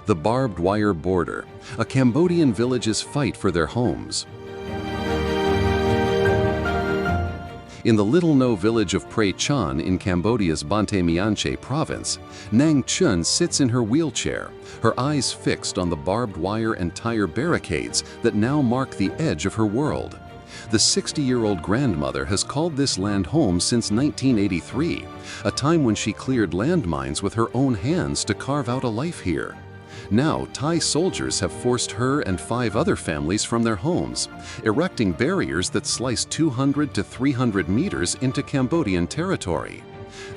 The barbed wire border, a Cambodian village's fight for their homes. In the little-known village of Prey Chan in Cambodia's Banteay Meanchey province, Nang Chun sits in her wheelchair, her eyes fixed on the barbed wire and tire barricades that now mark the edge of her world. The 60-year-old grandmother has called this land home since 1983, a time when she cleared landmines with her own hands to carve out a life here. Now, Thai soldiers have forced her and 5 other families from their homes, erecting barriers that slice 200 to 300 meters into Cambodian territory.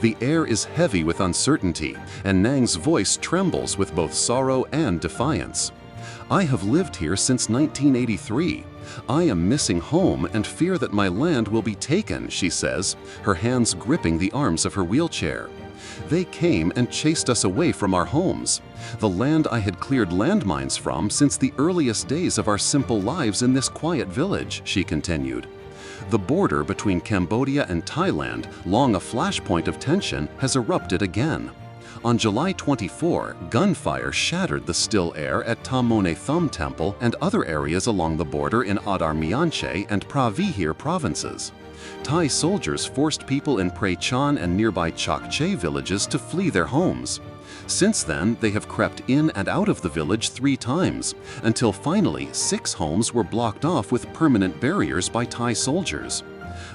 The air is heavy with uncertainty, and Nang's voice trembles with both sorrow and defiance. "I have lived here since 1983. I am missing home and fear that my land will be taken," she says, her hands gripping the arms of her wheelchair. "They came and chased us away from our homes, the land I had cleared landmines from since the earliest days of our simple lives in this quiet village," she continued. The border between Cambodia and Thailand, long a flashpoint of tension, has erupted again. On July 24, gunfire shattered the still air at Tam Mone Thum Temple and other areas along the border in Adar Meanchey and Pra Vihir provinces. Thai soldiers forced people in Prey Chan and nearby Chok Che villages to flee their homes. Since then, they have crept in and out of the village 3 times, until finally 6 homes were blocked off with permanent barriers by Thai soldiers.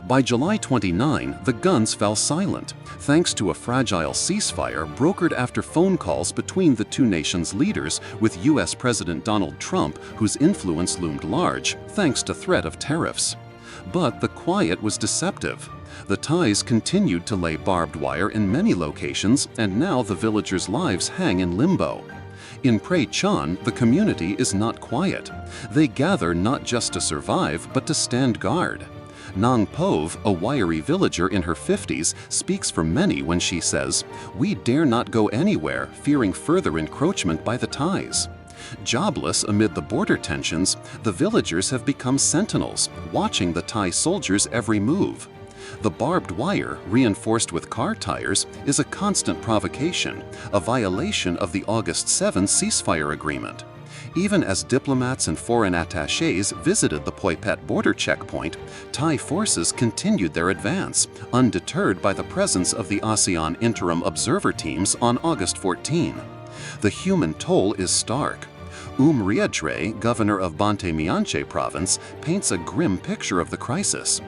By July 29, the guns fell silent, thanks to a fragile ceasefire brokered after phone calls between the 2 nations' leaders with U.S. President Donald Trump, whose influence loomed large, thanks to threat of tariffs. But the quiet was deceptive. The Thais continued to lay barbed wire in many locations, and now the villagers' lives hang in limbo. In Prey Chan, the community is not quiet. They gather not just to survive, but to stand guard. Nang Pov, a wiry villager in her 50s, speaks for many when she says, "We dare not go anywhere, fearing further encroachment by the Thais." Jobless amid the border tensions, the villagers have become sentinels, watching the Thai soldiers' every move. The barbed wire, reinforced with car tires, is a constant provocation, a violation of the August 7 ceasefire agreement. Even as diplomats and foreign attachés visited the Poi Phet border checkpoint, Thai forces continued their advance, undeterred by the presence of the ASEAN interim observer teams on August 14. The human toll is stark. Riatre, governor of Banteay Meanchey province, paints a grim picture of the crisis.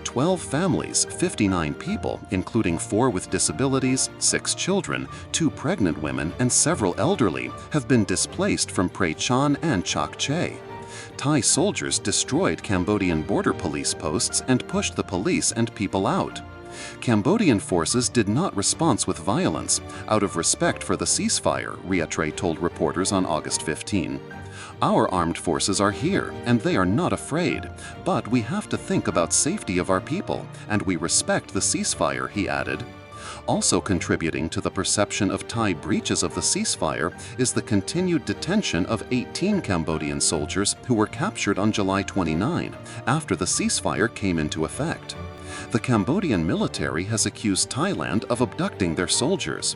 12 families, 59 people, including 4 with disabilities, 6 children, 2 pregnant women, and several elderly, have been displaced from Prey Chan and Chok Che. Thai soldiers destroyed Cambodian border police posts and pushed the police and people out. Cambodian forces did not respond with violence, out of respect for the ceasefire, Riatre told reporters on August 15. "Our armed forces are here, and they are not afraid, but we have to think about safety of our people, and we respect the ceasefire," he added. Also contributing to the perception of Thai breaches of the ceasefire is the continued detention of 18 Cambodian soldiers who were captured on July 29, after the ceasefire came into effect. The Cambodian military has accused Thailand of abducting their soldiers.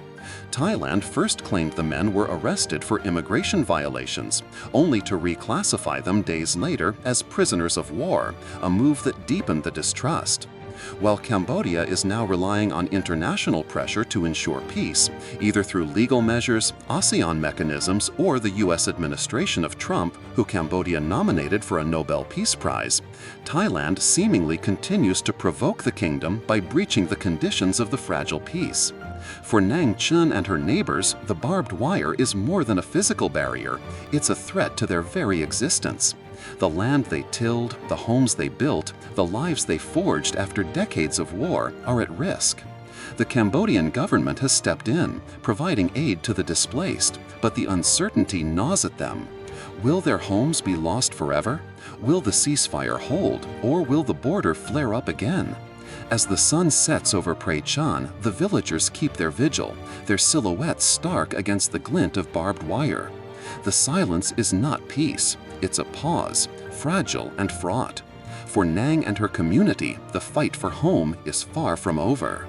Thailand first claimed the men were arrested for immigration violations, only to reclassify them days later as prisoners of war, a move that deepened the distrust. While Cambodia is now relying on international pressure to ensure peace, either through legal measures, ASEAN mechanisms, or the U.S. administration of Trump, who Cambodia nominated for a Nobel Peace Prize, Thailand seemingly continues to provoke the kingdom by breaching the conditions of the fragile peace. For Nang Chun and her neighbors, the barbed wire is more than a physical barrier, it's a threat to their very existence. The land they tilled, the homes they built, the lives they forged after decades of war are at risk. The Cambodian government has stepped in, providing aid to the displaced, but the uncertainty gnaws at them. Will their homes be lost forever? Will the ceasefire hold, or will the border flare up again? As the sun sets over Prey Chan, the villagers keep their vigil, their silhouettes stark against the glint of barbed wire. The silence is not peace, it's a pause, fragile and fraught. For Nang and her community, the fight for home is far from over.